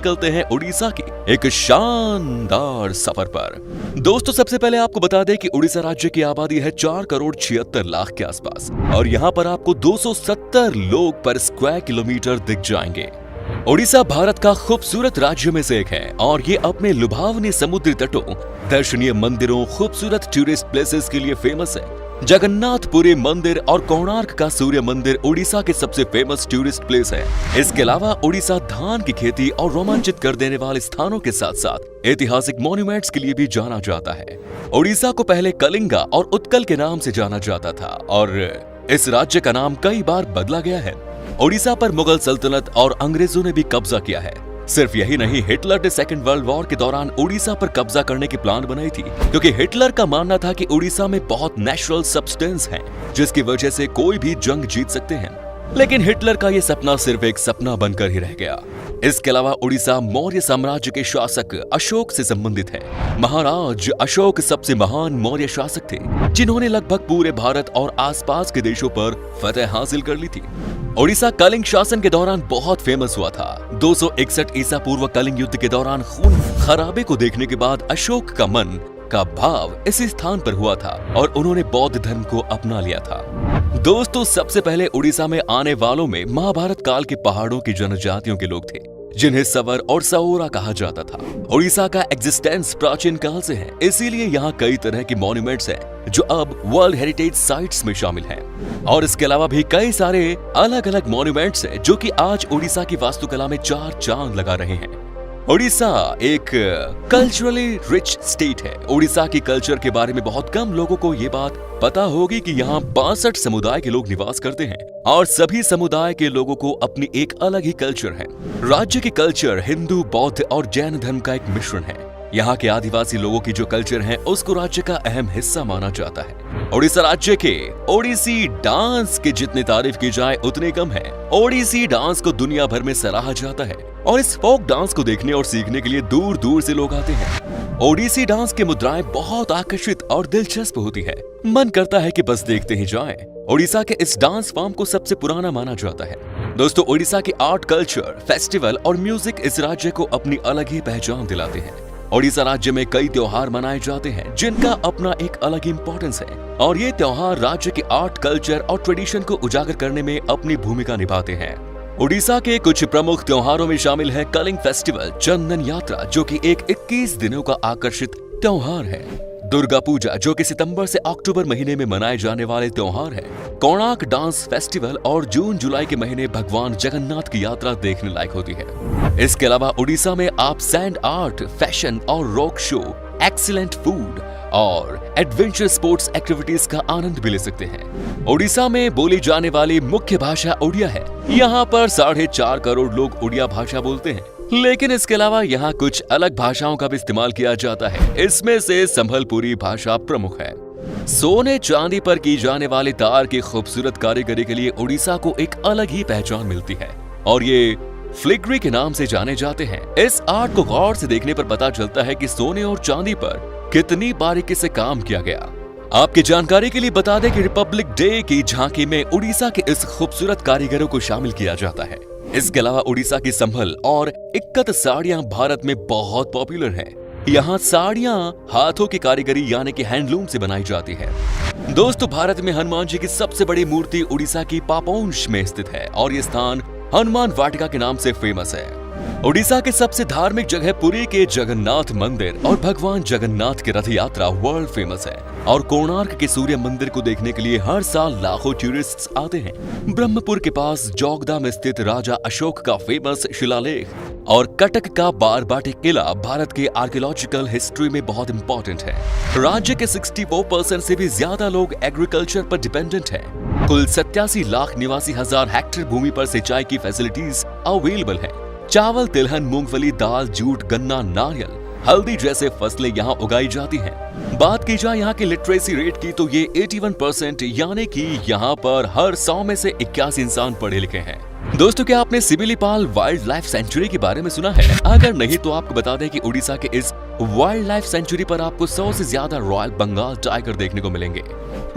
निकलते हैं उड़ीसा की एक शानदार सफर पर। दोस्तों सबसे पहले आपको बता दें कि उड़ीसा राज्य की आबादी है 4,76,00,000 के आसपास और यहाँ पर आपको 270 लोग पर स्क्वायर किलोमीटर दिख जाएंगे। उड़ीसा भारत का खूबसूरत राज्य में से एक है और ये अपने लुभावने समुद्री तटों, दर्शनीय मंदिरों, खूबसूरत टूरिस्ट प्लेसेस के लिए फेमस है। जगन्नाथपुरी मंदिर और कोणार्क का सूर्य मंदिर उड़ीसा के सबसे फेमस टूरिस्ट प्लेस है। इसके अलावा उड़ीसा धान की खेती और रोमांचित कर देने वाले स्थानों के साथ साथ ऐतिहासिक मॉन्यूमेंट्स के लिए भी जाना जाता है। उड़ीसा को पहले कलिंगा और उत्कल के नाम से जाना जाता था और इस राज्य का नाम कई बार बदला गया है। उड़ीसा पर मुगल सल्तनत और अंग्रेजों ने भी कब्जा किया है। सिर्फ यही नहीं, हिटलर ने सेकेंड वर्ल्ड वॉर के दौरान उड़ीसा पर कब्जा करने की प्लान बनाई थी, क्योंकि हिटलर का मानना था कि उड़ीसा में बहुत नेचुरल सब्सटेंस है जिसकी वजह से कोई भी जंग जीत सकते हैं। लेकिन हिटलर का यह सपना सिर्फ एक सपना बनकर ही रह गया। इसके अलावा उड़ीसा मौर्य साम्राज्य के शासक अशोक से संबंधित है। महाराज अशोक सबसे महान मौर्य शासक थे जिन्होंने लगभग पूरे भारत और आसपास के देशों पर फतह हासिल कर ली थी। उड़ीसा कलिंग शासन के दौरान बहुत फेमस हुआ था। 261 ईसा पूर्व कलिंग युद्ध के दौरान खून खराबे को देखने के बाद अशोक का मन का भाव इसी स्थान पर हुआ था और उन्होंने बौद्ध धर्म को अपना लिया था। दोस्तों सबसे पहले उड़ीसा में आने वालों में महाभारत काल के पहाड़ों की जनजातियों के लोग थे जिन्हें सवर और सओरा कहा जाता था। उड़ीसा का एग्जिस्टेंस प्राचीन काल से है, इसीलिए यहाँ कई तरह के मॉन्यूमेंट्स हैं जो अब वर्ल्ड हेरिटेज साइट्स में शामिल हैं। और इसके अलावा भी कई सारे अलग अलग मॉन्यूमेंट्स हैं जो कि आज उड़ीसा की वास्तुकला में चार चांद लगा रहे हैं। उड़ीसा एक कल्चरली रिच स्टेट है। उड़ीसा की कल्चर के बारे में बहुत कम लोगों को ये बात पता होगी कि यहाँ 62 समुदाय के लोग निवास करते हैं और सभी समुदाय के लोगों को अपनी एक अलग ही कल्चर है। राज्य की कल्चर हिंदू, बौद्ध और जैन धर्म का एक मिश्रण है। यहाँ के आदिवासी लोगों की जो कल्चर है उसको राज्य का अहम हिस्सा माना जाता है। उड़ीसा राज्य के ओडिसी डांस की जितनी तारीफ की जाए उतनी कम है। ओडिसी डांस को दुनिया भर में सराहा जाता है और इस फोक डांस को देखने और सीखने के लिए दूर दूर से लोग आते हैं। ओडिसी डांस की मुद्राएं बहुत आकर्षित और दिलचस्प होती है, मन करता है कि बस देखते ही जाएं। उड़ीसा के इस डांस फॉर्म को सबसे पुराना माना जाता है। दोस्तों उड़ीसा की आर्ट, कल्चर, फेस्टिवल और म्यूजिक इस राज्य को अपनी अलग ही पहचान दिलाते हैं। उड़ीसा राज्य में कई त्योहार मनाए जाते हैं जिनका अपना एक अलग इम्पोर्टेंस है और ये त्योहार राज्य के आर्ट, कल्चर और ट्रेडिशन को उजागर करने में अपनी भूमिका निभाते हैं। उड़ीसा के कुछ प्रमुख त्योहारों में शामिल है कलिंग फेस्टिवल, चंदन यात्रा जो कि एक 21 दिनों का आकर्षित त्योहार है, दुर्गा पूजा जो कि सितंबर से अक्टूबर महीने में मनाए जाने वाले त्योहार है, कोणार्क डांस फेस्टिवल और जून जुलाई के महीने भगवान जगन्नाथ की यात्रा देखने लायक होती है। इसके अलावा उड़ीसा में आप सैंड आर्ट, फैशन और रॉक शो, एक्सीलेंट फूड और एडवेंचर स्पोर्ट्स एक्टिविटीज का आनंद भी ले सकते हैं। उड़ीसा में बोली जाने वाली मुख्य भाषा उड़िया है। यहाँ पर 4.5 करोड़ लोग उड़िया भाषा बोलते हैं, लेकिन इसके अलावा यहाँ कुछ अलग भाषाओं का भी इस्तेमाल किया जाता है। इसमें से संभलपुरी भाषा प्रमुख है। सोने चांदी पर की जाने वाली तार की खूबसूरत कारीगरी के लिए उड़ीसा को एक अलग ही पहचान मिलती है और ये फ्लिग्री के नाम से जाने जाते हैं। इस आर्ट को गौर से देखने पर पता चलता है कि सोने और चांदी पर कितनी बारीकी से काम किया गया। आपकी जानकारी के लिए बता दें कि रिपब्लिक डे की झांकी में उड़ीसा के इस खूबसूरत कारीगरों को शामिल किया जाता है। इसके अलावा उड़ीसा की संभल और इक्कत साड़ियां भारत में बहुत पॉपुलर हैं। यहाँ साड़ियां हाथों की कारीगरी यानी कि हैंडलूम से बनाई जाती है। दोस्तों भारत में हनुमान जी की सबसे बड़ी मूर्ति उड़ीसा की पापोंश में स्थित है और ये स्थान हनुमान वाटिका के नाम से फेमस है। उड़ीसा के सबसे धार्मिक जगह पुरी के जगन्नाथ मंदिर और भगवान जगन्नाथ की रथ यात्रा वर्ल्ड फेमस है और कोणार्क के सूर्य मंदिर को देखने के लिए हर साल लाखों टूरिस्ट्स आते हैं। ब्रह्मपुर के पास जोगदा में स्थित राजा अशोक का फेमस शिलालेख और कटक का बारबाटी किला भारत के आर्कियोलॉजिकल हिस्ट्री में बहुत इंपॉर्टेंट है। राज्य के 64% से भी ज्यादा लोग एग्रीकल्चर पर डिपेंडेंट हैं। कुल 87 लाख 89,000 हेक्टेयर भूमि पर सिंचाई की फैसिलिटीज अवेलेबल है। चावल, तिलहन, मूंगफली, दाल, जूट, गन्ना, नारियल, हल्दी जैसे फसलें यहाँ उगाई जाती हैं। बात की जाए यहाँ की लिटरेसी रेट की तो ये 81% यानी कि यहाँ पर हर 100 में से 81 इंसान पढ़े लिखे हैं। दोस्तों क्या आपने सिमिलीपाल वाइल्ड लाइफ सेंचुरी के बारे में सुना है? अगर नहीं तो आपको बता दें कि उड़ीसा के इस वाइल्ड लाइफ सेंचुरी पर आपको 100 से ज्यादा रॉयल बंगाल टाइगर देखने को मिलेंगे।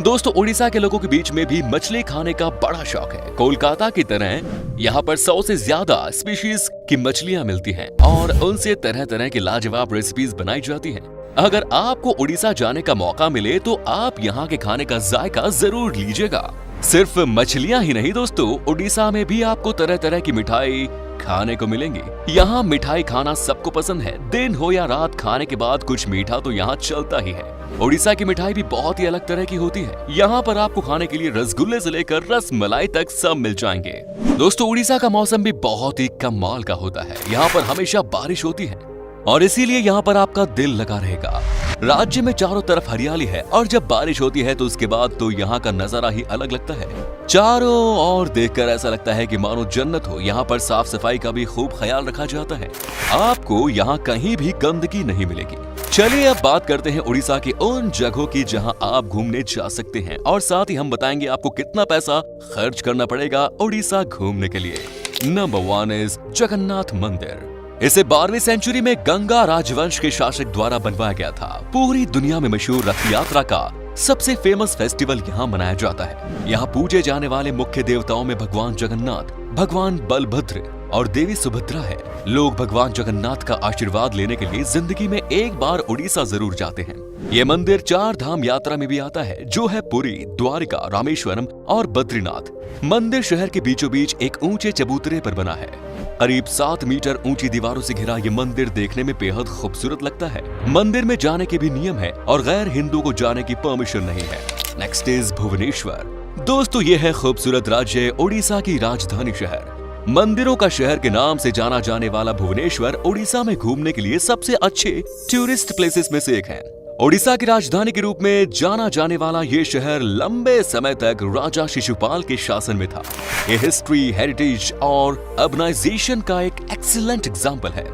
दोस्तों, उड़ीसा के लोगों के बीच में भी मछली खाने का बड़ा शौक है। कोलकाता की तरह यहाँ पर 100 से ज्यादा स्पीशीज की मछलियाँ मिलती हैं और उनसे तरह तरह की लाजवाब रेसिपीज बनाई जाती हैं। अगर आपको उड़ीसा जाने का मौका मिले तो आप यहाँ के खाने का जायका जरूर लीजिएगा। सिर्फ मछलियाँ ही नहीं दोस्तों, उड़ीसा में भी आपको तरह तरह की मिठाई खाने को मिलेंगी। यहाँ मिठाई खाना सबको पसंद है। दिन हो या रात, खाने के बाद कुछ मीठा तो यहाँ चलता ही है। उड़ीसा की मिठाई भी बहुत ही अलग तरह की होती है। यहाँ पर आपको खाने के लिए रसगुल्ले से लेकर रस मलाई तक सब मिल जाएंगे। दोस्तों, उड़ीसा का मौसम भी बहुत ही कमाल का होता है। यहाँ पर हमेशा बारिश होती है और इसीलिए यहाँ पर आपका दिल लगा रहेगा। राज्य में चारों तरफ हरियाली है और जब बारिश होती है तो उसके बाद तो यहाँ का नजारा ही अलग लगता है। चारों ओर देखकर ऐसा लगता है कि मानो जन्नत हो। यहाँ पर साफ सफाई का भी खूब ख्याल रखा जाता है। आपको यहाँ कहीं भी गंदगी नहीं मिलेगी। चलिए अब बात करते हैं उड़ीसा की उन जगहों की जहाँ आप घूमने जा सकते हैं और साथ ही हम बताएंगे आपको कितना पैसा खर्च करना पड़ेगा उड़ीसा घूमने के लिए। नंबर 1 इज जगन्नाथ मंदिर। इसे 12वीं सेंचुरी में गंगा राजवंश के शासक द्वारा बनवाया गया था। पूरी दुनिया में मशहूर रथ यात्रा का सबसे फेमस फेस्टिवल यहाँ मनाया जाता है। यहाँ पूजे जाने वाले मुख्य देवताओं में भगवान जगन्नाथ, भगवान बलभद्र और देवी सुभद्रा है। लोग भगवान जगन्नाथ का आशीर्वाद लेने के लिए जिंदगी में एक बार उड़ीसा जरूर जाते हैं। ये मंदिर 4 धाम यात्रा में भी आता है, जो है पुरी, द्वारिका, रामेश्वरम और बद्रीनाथ। मंदिर शहर के बीचों बीच एक ऊंचे चबूतरे पर बना है। करीब 7 मीटर ऊंची दीवारों से घिरा ये मंदिर देखने में बेहद खूबसूरत लगता है। मंदिर में जाने के भी नियम है और गैर हिंदू को जाने की परमिशन नहीं है। Next is Bhubaneswar. दोस्तों, ये है खूबसूरत राज्य उड़ीसा की राजधानी शहर। मंदिरों का शहर के नाम से जाना जाने वाला भुवनेश्वर उड़ीसा में घूमने के लिए सबसे अच्छे टूरिस्ट प्लेसेस में से एक है। उड़ीसा की राजधानी के रूप में जाना जाने वाला ये शहर लंबे समय तक राजा शिशुपाल के शासन में था। ये हिस्ट्री, हेरिटेज और अर्बनाइजेशन का एक एक्सीलेंट एग्जाम्पल है।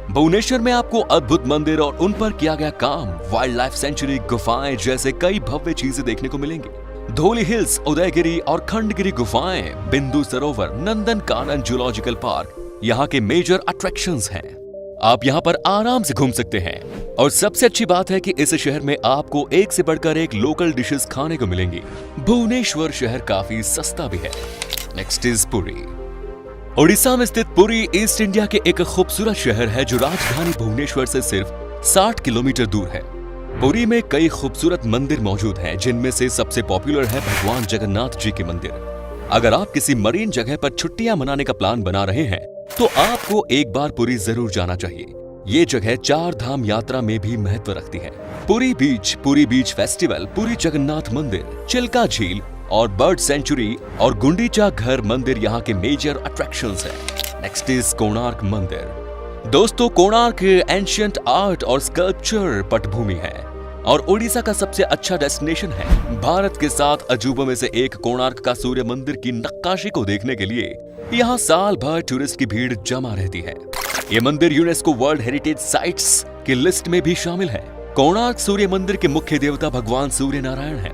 भुवनेश्वर में आपको अद्भुत मंदिर और उन पर किया गया काम, वाइल्ड लाइफ सेंचुरी, गुफाएं जैसे कई भव्य चीजें देखने को मिलेंगी। धौली हिल्स, उदयगिरी और खंडगिरी गुफाएं, बिंदु सरोवर, नंदन कानन जूलॉजिकल पार्क यहाँ के मेजर अट्रैक्शंस हैं। आप यहाँ पर आराम से घूम सकते हैं और सबसे अच्छी बात है कि इस शहर में आपको एक से बढ़कर एक लोकल डिशेस खाने को मिलेंगी। भुवनेश्वर शहर काफी सस्ता भी है। Next is Puri. उड़ीसा में स्थित पुरी ईस्ट इंडिया के एक खूबसूरत शहर है जो राजधानी भुवनेश्वर से सिर्फ 60 किलोमीटर दूर है। पुरी में कई खूबसूरत मंदिर मौजूद हैं, जिनमें से सबसे पॉपुलर है भगवान जगन्नाथ जी के मंदिर। अगर आप किसी मरीन जगह पर छुट्टियां मनाने का प्लान बना रहे हैं तो आपको एक बार पुरी जरूर जाना चाहिए। ये जगह 4 धाम यात्रा में भी महत्व रखती है। पुरी बीच फेस्टिवल, पुरी जगन्नाथ मंदिर, चिल्का झील और बर्ड सेंचुरी और गुंडीचा घर मंदिर यहाँ के मेजर अट्रैक्शंस हैं। नेक्स्ट इज कोणार्क मंदिर। दोस्तों, कोणार्क एंशिएंट आर्ट और स्कल्पचर पटभूमि है और उड़ीसा का सबसे अच्छा डेस्टिनेशन है। भारत के 7 अजूबों में से एक कोणार्क का सूर्य मंदिर की नक्काशी को देखने के लिए यहाँ साल भर टूरिस्ट की भीड़ जमा रहती है। ये मंदिर यूनेस्को वर्ल्ड हेरिटेज साइट्स की लिस्ट में भी शामिल है। कोणार्क सूर्य मंदिर के मुख्य देवता भगवान सूर्य नारायण हैं।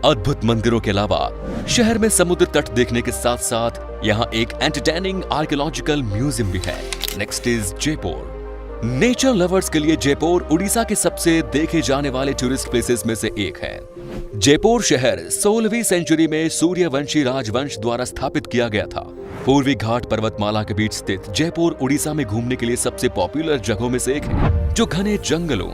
अद्भुत मंदिरों के अलावा शहर में समुद्र तट देखने के साथ साथ यहाँ एक एंटरटेनिंग आर्कियोलॉजिकल म्यूजियम भी है। Next is Jaipur. Nature lovers के लिए जयपुर उड़ीसा के सबसे देखे जाने वाले टूरिस्ट प्लेसेस में से एक है। जयपुर शहर 16वीं सेंचुरी में सूर्यवंशी राजवंश द्वारा स्थापित किया गया था। पूर्वी घाट पर्वतमाला के बीच स्थित जयपुर उड़ीसा में घूमने के लिए सबसे पॉपुलर जगहों में से एक है, जो घने जंगलों,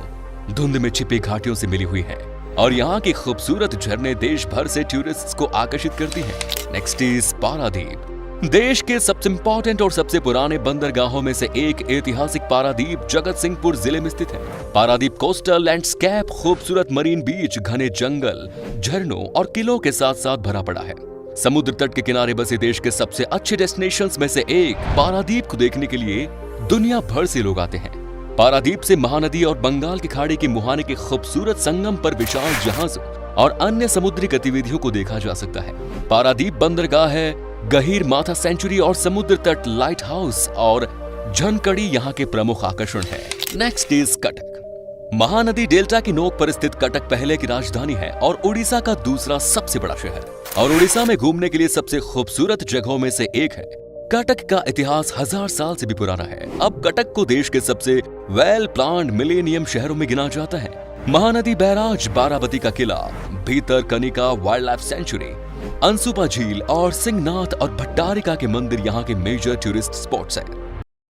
धुंध में छिपी घाटियों से मिली हुई है और यहाँ की खूबसूरत झरने देश भर से टूरिस्ट्स को आकर्षित करती हैं। Next is Paradip. देश के सबसे इंपॉर्टेंट और सबसे पुराने बंदरगाहों में से एक ऐतिहासिक पारादीप जगत सिंहपुर जिले में स्थित है। पारादीप कोस्टल लैंडस्केप, खूबसूरत मरीन बीच, घने जंगल, झरनों और किलों के साथ साथ भरा पड़ा है। समुद्र तट के किनारे बसे देश के सबसे अच्छे डेस्टिनेशंस में से एक पारादीप को देखने के लिए दुनिया भर से लोग आते हैं। पारादीप से महानदी और बंगाल की खाड़ी के मुहाने के खूबसूरत संगम पर विशाल जहाजों और अन्य समुद्री गतिविधियों को देखा जा सकता है। पारादीप बंदरगाह है, गहीर माथा सेंचुरी और समुद्र तट, लाइट हाउस और झनकड़ी यहाँ के प्रमुख आकर्षण है। Next is Cuttack. Mahanadi delta की नोक पर स्थित कटक पहले की राजधानी है और उड़ीसा का दूसरा सबसे बड़ा शहर और उड़ीसा में घूमने के लिए सबसे खूबसूरत जगहों में से एक है। कटक का इतिहास 1000 साल से भी पुराना है। अब कटक को देश के सबसे वेल प्लान्ड मिलेनियम शहरों में गिना जाता है। महानदी बैराज, बाराबती का किला, भीतर Kanika wild life sanctuary, Ansupa झील और सिंहनाथ और भट्टारिका के मंदिर यहाँ के मेजर टूरिस्ट स्पॉट्स हैं।